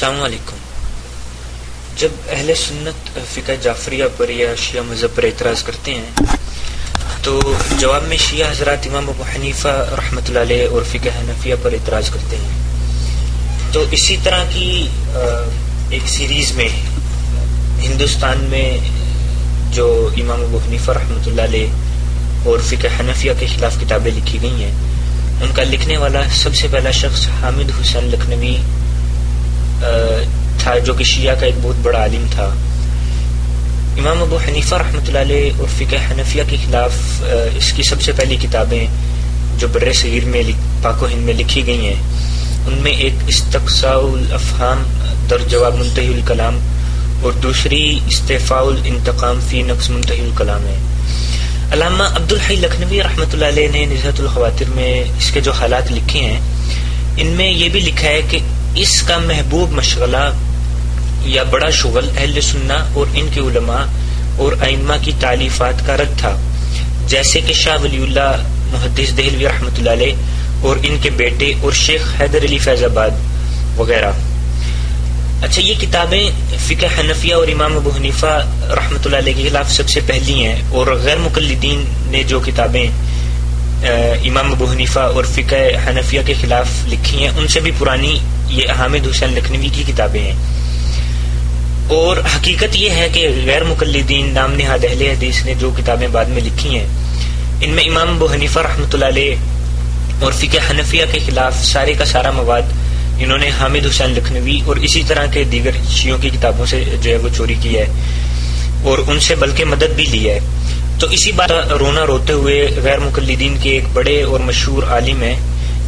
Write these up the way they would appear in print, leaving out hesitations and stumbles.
السلام علیکم. جب اہل سنت فقہ جعفریہ پر یا شیعہ مذہب پر اعتراض کرتے ہیں تو جواب میں شیعہ حضرات امام ابو حنیفہ رحمۃ اللہ علیہ اور فقہ حنفیہ پر اعتراض کرتے ہیں. تو اسی طرح کی ایک سیریز میں ہندوستان میں جو امام ابو حنیفہ رحمۃ اللہ علیہ اور فقہ حنفیہ کے خلاف کتابیں لکھی گئی ہیں، ان کا لکھنے والا سب سے پہلا شخص حامد حسین لکھنوی تھا، جو کہ شیعہ کا ایک بہت بڑا عالم تھا. امام ابو حنیفہ رحمۃ اللہ علیہ اور فقہ حنفیہ کے خلاف اس کی سب سے پہلی کتابیں جو بر صغیر میں پاک و ہند میں لکھی گئی ہیں، ان میں ایک استقصاء الافہام در جواب منتہی الکلام اور دوسری استعفاء الانتقام فی نقص منتہی الکلام ہے. علامہ عبدالحی لکھنوی رحمۃ اللہ علیہ نے نزہۃ الخواطر میں اس کے جو حالات لکھے ہیں، ان میں یہ بھی لکھا ہے کہ اس کا محبوب مشغلہ یا بڑا شغل اہل سنہ اور ان کے علماء اور ائمہ کی تالیفات کا رد تھا، جیسے کہ شاہ ولی اللہ محدث دہلوی رحمۃ اللہ علیہ اور ان کے بیٹے اور شیخ حیدر علی فیض آباد وغیرہ. اچھا، یہ کتابیں فقہ حنفیہ اور امام ابو حنیفہ رحمۃ اللہ علیہ کے خلاف سب سے پہلی ہیں، اور غیر مقلدین نے جو کتابیں امام ابو حنیفہ اور فقہ حنفیہ کے خلاف لکھی ہیں ان سے بھی پرانی یہ حامد حسین لکھنوی کی کتابیں ہیں. اور حقیقت یہ ہے کہ غیر مقلدین نام نہاد اہل حدیث نے جو کتابیں بعد میں لکھی ہیں، ان میں امام ابو حنیفہ رحمۃ اللہ علیہ اور فقہ حنفیہ کے خلاف سارے کا سارا مواد انہوں نے حامد حسین لکھنوی اور اسی طرح کے دیگر شیعوں کی کتابوں سے جو ہے وہ چوری کی ہے اور ان سے بلکہ مدد بھی لی ہے. تو اسی بات رونا روتے ہوئے غیر مقلدین کے ایک بڑے اور مشہور عالم ہیں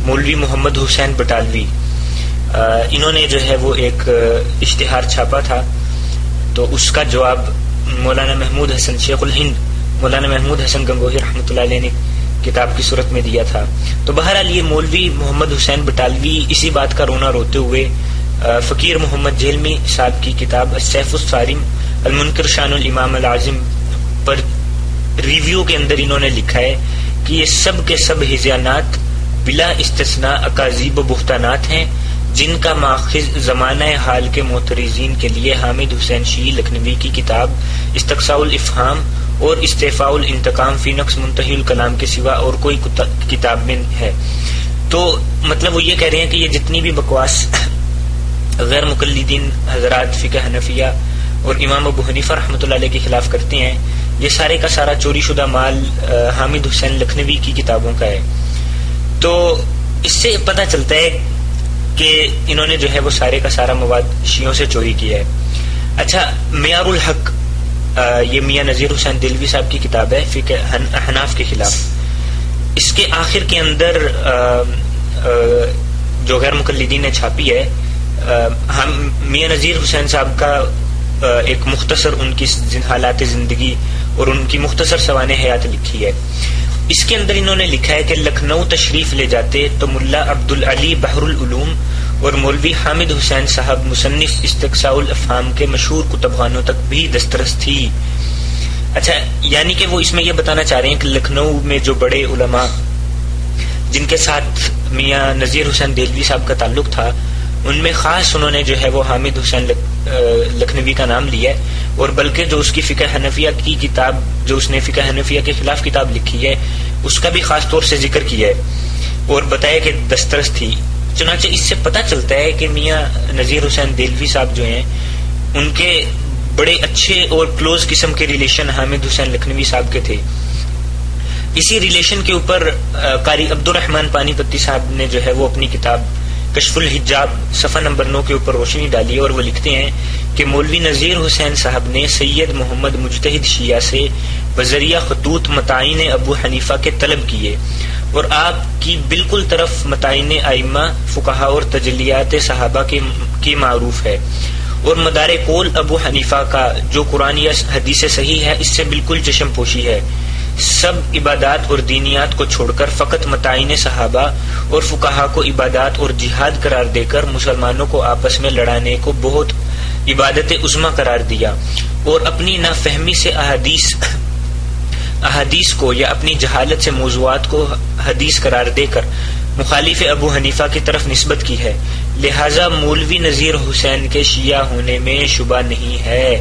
مولوی محمد حسین بٹالوی، انہوں نے جو ہے وہ ایک اشتہار چھاپا تھا. تو اس کا جواب مولانا محمود حسن شیخ الہند مولانا محمود حسن گنگوہی رحمۃ اللہ علیہ نے کتاب کی صورت میں دیا تھا. تو بہرحال یہ مولوی محمد حسین بٹالوی اسی بات کا رونا روتے ہوئے فقیر محمد جہلمی صاحب کی کتاب السیف الصارم المنکر شان الامام العظم پر ریویو کے اندر انہوں نے لکھا ہے کہ یہ سب کے سب ہذیانات بلا استثناء اکاذیب و بہتانات ہیں، جن کا ماخذ زمانہ حال کے معترضین کے لیے حامد حسین شیعی لکھنوی کی کتاب استقصاء الافہام اور استعفاء الانتقام فی نقص منتہی الکلام کے سوا اور کوئی کتاب میں ہے. تو مطلب وہ یہ کہہ رہے ہیں کہ یہ جتنی بھی بکواس غیر مقلدین حضرات فقہ حنفیہ اور امام ابو حنیفہ رحمۃ اللہ علیہ کے خلاف کرتے ہیں، یہ سارے کا سارا چوری شدہ مال حامد حسین لکھنوی کی کتابوں کا ہے. تو اس سے پتہ چلتا ہے کہ انہوں نے جو ہے وہ سارے کا سارا مواد شیعوں سے چوری کیا ہے. اچھا، معیار الحق یہ میاں نذیر حسین دہلوی صاحب کی کتاب ہے فقہ احناف کے خلاف. اس کے آخر کے اندر جو غیر مقلدین نے چھاپی ہے، میاں نذیر حسین صاحب کا ایک مختصر ان کی حالات زندگی اور ان کی مختصر سوانح حیات لکھی ہے. اس کے اندر انہوں نے لکھا ہے کہ لکھنؤ تشریف لے جاتے تو ملا عبدالعلی بحر العلوم اور مولوی حامد حسین صاحب مصنف استقصاء الافہام کے مشہور کتب خانوں تک بھی دسترس تھی. اچھا، یعنی کہ وہ اس میں یہ بتانا چاہ رہے ہیں کہ لکھنؤ میں جو بڑے علماء جن کے ساتھ میاں نذیر حسین دہلوی صاحب کا تعلق تھا، ان میں خاص انہوں نے جو ہے وہ حامد حسین لکھنوی کا نام لیا ہے، اور بلکہ جو اس کی فقہ حنفیہ کی کتاب جو اس نے فقہ حنفیہ کے خلاف کتاب لکھی ہے اس کا بھی خاص طور سے ذکر کیا ہے اور بتایا کہ دسترس تھی. چنانچہ اس سے پتہ چلتا ہے کہ میاں نذیر حسین دہلوی صاحب جو ہیں ان کے بڑے اچھے اور کلوز قسم کے ریلیشن حامد حسین لکھنوی صاحب کے تھے. اسی ریلیشن کے اوپر قاری عبد الرحمن پانی پتی صاحب نے جو ہے وہ اپنی کتاب کشف الحجاب صفحہ نمبر 9 کے اوپر روشنی ڈالی اور وہ لکھتے ہیں کہ مولوی نذیر حسین صاحب نے سید محمد مجتہد شیعہ سے بذریعہ خطوط متعین ابو حنیفہ کے طلب کیے، اور آپ کی بالکل طرف متعین ائمہ فقہا اور تجلیات صحابہ کی معروف ہے، اور مدار قول ابو حنیفہ کا جو قرآن یا حدیث صحیح ہے اس سے بالکل چشم پوشی ہے. سب عبادات اور دینیات کو چھوڑ کر فقط متعین صحابہ اور فقہا کو عبادات اور جہاد قرار دے کر مسلمانوں کو آپس میں لڑانے کو بہت عبادت عظمیٰ قرار دیا، اور اپنی نافہمی سے احادیث کو یا اپنی جہالت سے موضوعات کو حدیث قرار دے کر مخالف ابو حنیفہ کی طرف نسبت کی ہے. لہذا مولوی نذیر حسین کے شیعہ ہونے میں شبہ نہیں ہے.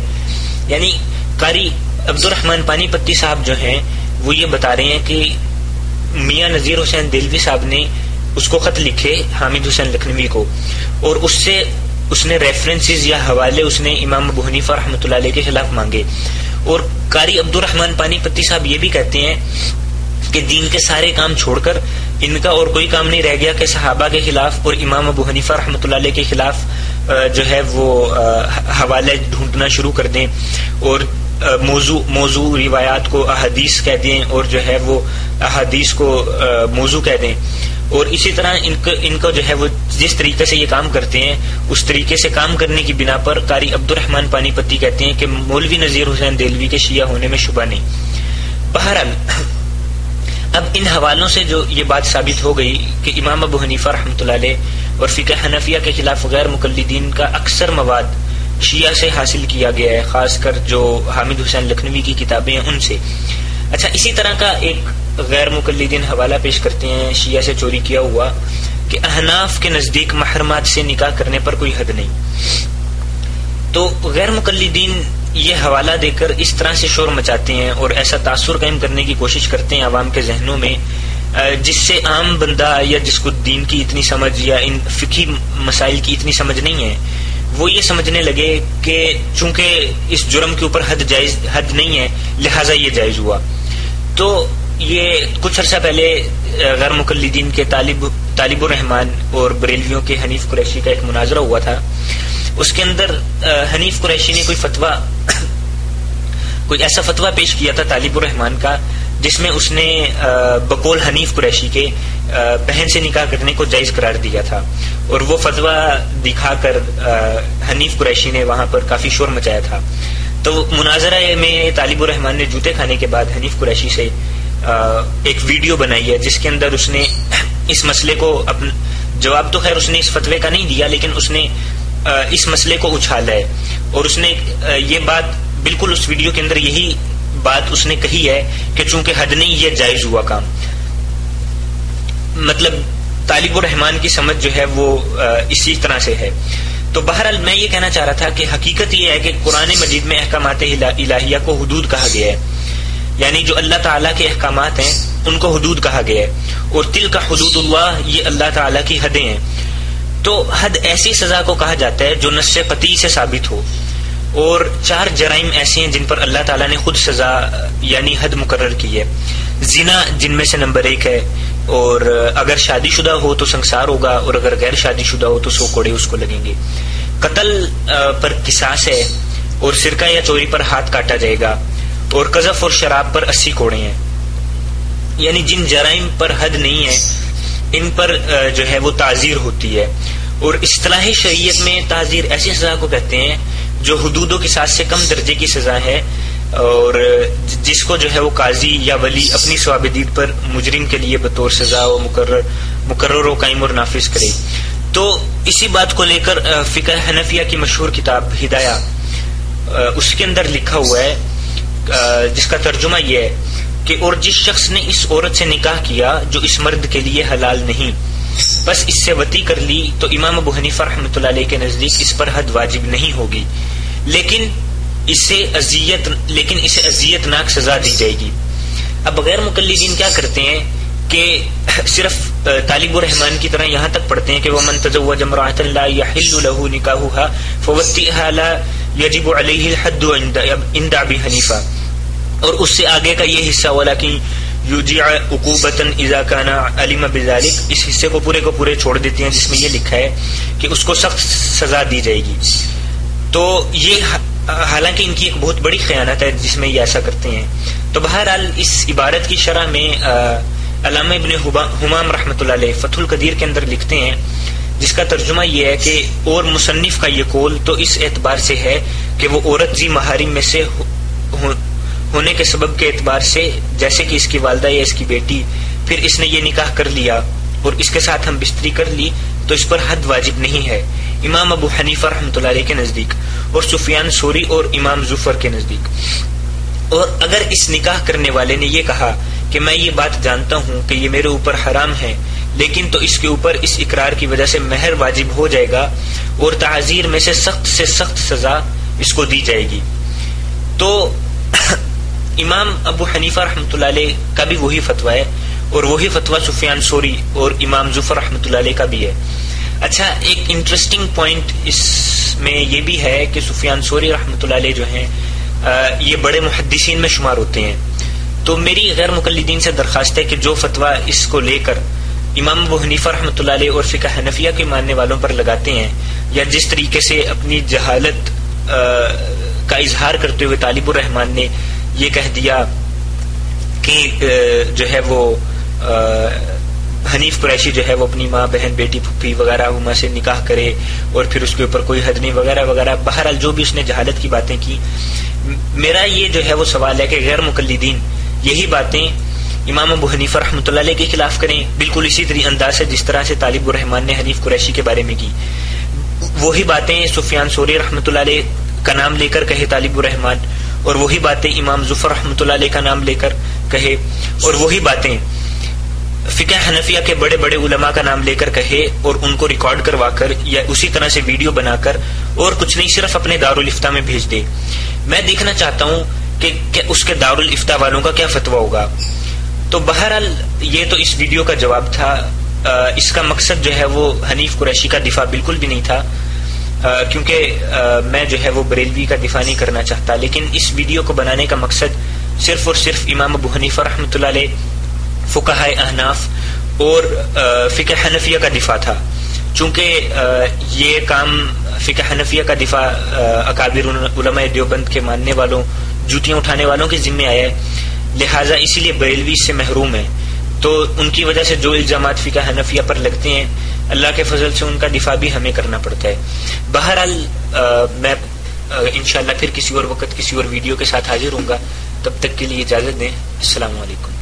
یعنی قاری عبد الرحمن پانی پتی صاحب جو ہیں وہ یہ بتا رہے ہیں کہ میاں نذیر حسین دہلوی صاحب نے اس کو خط لکھے حامد حسین لکھنوی کو، اور اس سے اس نے ریفرنسز یا حوالے اس نے امام ابو حنیفہ رحمۃ اللہ علیہ کے خلاف مانگے. اور قاری عبد الرحمن پانی پتی صاحب یہ بھی کہتے ہیں کہ دین کے سارے کام چھوڑ کر ان کا اور کوئی کام نہیں رہ گیا کہ صحابہ کے خلاف اور امام ابو حنیفہ رحمۃ اللہ علیہ کے خلاف جو ہے وہ حوالے ڈھونڈنا شروع کر دیں، اور موضوع روایات کو احادیث کہہ دیں، اور جو ہے وہ احادیث کو موضوع کہہ دیں. اور اسی طرح ان کو جو ہے وہ جس طریقے سے یہ کام کرتے ہیں اس طریقے سے کام کرنے کی بنا پر قاری عبد الرحمن پانی پتی کہتے ہیں کہ مولوی نذیر حسین دہلوی کے شیعہ ہونے میں شبہ نہیں. بہرحال اب ان حوالوں سے جو یہ بات ثابت ہو گئی کہ امام ابو حنیفہ رحمۃ اللہ علیہ اور فقہ حنفیہ کے خلاف غیر مقلدین کا اکثر مواد شیعہ سے حاصل کیا گیا ہے، خاص کر جو حامد حسین لکھنوی کی کتابیں ہیں ان سے. اچھا، اسی طرح کا ایک غیر مقلدین حوالہ پیش کرتے ہیں شیعہ سے چوری کیا ہوا کہ احناف کے نزدیک محرمات سے نکاح کرنے پر کوئی حد نہیں. تو غیر مقلدین یہ حوالہ دے کر اس طرح سے شور مچاتے ہیں اور ایسا تاثر قائم کرنے کی کوشش کرتے ہیں عوام کے ذہنوں میں، جس سے عام بندہ یا جس کو دین کی اتنی سمجھ یا ان فقہی مسائل کی اتنی سمجھ نہیں ہے، وہ یہ سمجھنے لگے کہ چونکہ اس جرم کے اوپر حد نہیں ہے لہٰذا یہ جائز ہوا. تو یہ کچھ عرصہ پہلے غیر مقلدین کے طالب الرحمان اور بریلویوں کے حنیف قریشی کا ایک مناظرہ ہوا تھا. اس کے اندر حنیف قریشی نے کوئی ایسا فتویٰ پیش کیا تھا طالب الرحمان کا، جس میں اس نے بقول حنیف قریشی کے بہن سے نکاح کرنے کو جائز قرار دیا تھا. اور وہ فتویٰ دکھا کر حنیف قریشی نے وہاں پر کافی شور مچایا تھا. تو مناظرہ میں طالب الرحمان نے جوتے کھانے کے بعد حنیف قریشی سے ایک ویڈیو بنائی ہے جس کے اندر اس نے اس مسئلے کو جواب تو خیر اس نے اس فتوے کا نہیں دیا، لیکن اس نے اس مسئلے کو اچھالا ہے. اور اس نے یہ بات بالکل اس ویڈیو کے اندر یہی بات اس نے کہی ہے کہ چونکہ حد نہیں یہ جائز ہوا کام. مطلب طالب الرحمان کی سمجھ جو ہے وہ اسی طرح سے ہے. تو بہرحال میں یہ کہنا چاہ رہا تھا کہ حقیقت یہ ہے کہ قرآن مجید میں احکامات الہیہ کو حدود کہا گیا ہے، یعنی جو اللہ تعالیٰ کے احکامات ہیں ان کو حدود کہا گیا ہے. اور تلک حدود اللہ، یہ اللہ تعالیٰ کی حدیں ہیں. تو حد ایسی سزا کو کہا جاتا ہے جو نص قطعی سے ثابت ہو. اور 4 جرائم ایسے ہیں جن پر اللہ تعالیٰ نے خود سزا یعنی حد مقرر کی ہے. زنا جن میں سے نمبر 1 ہے، اور اگر شادی شدہ ہو تو سنسار ہوگا، اور اگر غیر شادی شدہ ہو تو 100 کوڑے اس کو لگیں گے. قتل پر قصاص ہے، اور سرقہ یا چوری پر ہاتھ کاٹا جائے گا، اور قذف اور شراب پر 80 کوڑے ہیں. یعنی جن جرائم پر حد نہیں ہے ان پر جو ہے وہ تعزیر ہوتی ہے. اور اصطلاح شریعت میں تعزیر ایسی سزا کو کہتے ہیں جو حدود و قصاص سے کم درجے کی سزا ہے، اور جس کو جو ہے وہ قاضی یا ولی اپنی ثواب دید پر مجرم کے لیے بطور سزا و مقرر و قائم اور نافذ کرے. تو اسی بات کو لے کر فقہ حنفیہ کی مشہور کتاب ہدایہ، اس کے اندر لکھا ہوا ہے جس کا ترجمہ یہ ہے کہ اور جس شخص نے اس عورت سے نکاح کیا جو اس مرد کے لیے حلال نہیں، بس اس سے وطی کر لی، تو امام ابو حنیفہ رحمۃ اللہ علیہ کے نزدیک اس پر حد واجب نہیں ہوگی، لیکن اسے اذیت ناک سزا دی جائے گی. اب غیر مقلدین کیا کرتے ہیں کہ صرف طالب الرحمان کی طرح یہاں تک پڑھتے ہیں کہ وَمَن تَزَوَّجَ امْرَأَةً لَا يَحِلُّ لَهُ نِكَاحُهَا فَوَطِّئْهَا لَا يَجِبُ عَلَيْهِ الْحَدُّ عِنْدَ أَبِي حنیفہ، اور اس سے آگے کا یہ حصہ وَلَكِنْ يُجِعَ عُقُوبَةً إِذَا كَانَ عَلِمَ بِذَلِكَ، اس حصے کو پورے چھوڑ دیتے ہیں جس میں یہ لکھا ہے کہ اس کو سخت سزا دی جائے گی. تو یہ حالانکہ ان کی ایک بہت بڑی خیانت ہے جس میں یہ ایسا کرتے ہیں. تو بہرحال اس عبارت کی شرح میں علامہ ابن حمام رحمۃ اللہ علیہ فتح القدیر کے اندر لکھتے ہیں، جس کا ترجمہ یہ ہے کہ اور مصنف کا یہ قول تو اس اعتبار سے ہے کہ وہ عورت ذی محارم میں سے ہونے کے سبب کے اعتبار سے، جیسے کہ اس کی والدہ یا اس کی بیٹی، پھر اس نے یہ نکاح کر لیا اور اس کے ساتھ ہم بستری کر لی، تو اس پر حد واجب نہیں ہے امام ابو حنیفہ رحمۃ اللہ علیہ کے نزدیک، اور سفیان ثوری اور امام زفر کے نزدیک. اور اگر اس نکاح کرنے والے نے یہ کہا کہ میں یہ بات جانتا ہوں کہ یہ میرے اوپر حرام ہے لیکن تو اس کے اوپر اس اقرار کی وجہ سے مہر واجب ہو جائے گا اور تعزیر میں سے سخت سزا اس کو دی جائے گی. تو امام ابو حنیفہ رحمۃ اللہ علیہ کا بھی وہی فتویٰ ہے اور وہی فتویٰ سفیان ثوری اور امام زفر رحمۃ اللہ علیہ کا بھی ہے. اچھا، ایک انٹرسٹنگ پوائنٹ اس میں یہ بھی ہے کہ سفیان ثوری رحمۃ اللہ علیہ جو ہیں یہ بڑے محدثین میں شمار ہوتے ہیں. تو میری غیر مقلدین سے درخواست ہے کہ جو فتویٰ اس کو لے کر امام ابو حنیفہ رحمۃ اللہ علیہ اور فقہ حنفیہ کے ماننے والوں پر لگاتے ہیں، یا جس طریقے سے اپنی جہالت کا اظہار کرتے ہوئے طالب الرحمان نے یہ کہہ دیا کہ جو ہے وہ حنیف قریشی جو ہے وہ اپنی ماں، بہن، بیٹی، پھپھی وغیرہ ہما سے نکاح کرے اور پھر اس کے اوپر کوئی حد نہیں وغیرہ وغیرہ، بہرحال جو بھی اس نے جہالت کی باتیں کی. میرا یہ جو ہے وہ سوال ہے کہ غیر مقلدین یہی باتیں امام ابو حنیفہ رحمۃ اللہ علیہ کے خلاف کریں بالکل اسی طرح انداز سے جس طرح سے طالب الرحمان نے حنیف قریشی کے بارے میں کی. وہی باتیں سفیان ثوری رحمۃ اللہ علیہ کا نام لے کر کہے طالب الرحمان، اور وہی باتیں امام زفر رحمۃ اللہ علیہ کا نام لے کر کہے، اور وہی باتیں فقہ حنفیہ کے بڑے بڑے علماء کا نام لے کر کہے اور ان کو ریکارڈ کروا کر یا اسی طرح سے ویڈیو بنا کر اور کچھ نہیں صرف اپنے دارالافتاء میں بھیج دے. میں دیکھنا چاہتا ہوں کہ اس کے دارالافتاء والوں کا کیا فتویٰ ہوگا. تو بہرحال یہ تو اس ویڈیو کا جواب تھا. اس کا مقصد جو ہے وہ حنیف قریشی کا دفاع بالکل بھی نہیں تھا، کیونکہ میں جو ہے وہ بریلوی کا دفاع نہیں کرنا چاہتا. لیکن اس ویڈیو کو بنانے کا مقصد صرف اور صرف امام ابو حنیفہ رحمۃ اللہ علیہ، فقہائے احناف اور فقہ حنفیہ کا دفاع تھا. چونکہ یہ کام فقہ حنفیہ کا دفاع اکابر علماء دیوبند کے ماننے والوں، جوتیاں اٹھانے والوں کے ذمہ آیا ہے، لہٰذا اسی لیے بریلوی سے محروم ہے. تو ان کی وجہ سے جو الزامات فقہ حنفیہ پر لگتے ہیں، اللہ کے فضل سے ان کا دفاع بھی ہمیں کرنا پڑتا ہے. بہرحال میں انشاءاللہ پھر کسی اور وقت کسی اور ویڈیو کے ساتھ حاضر ہوں گا. تب تک کے لیے اجازت دیں. السلام علیکم.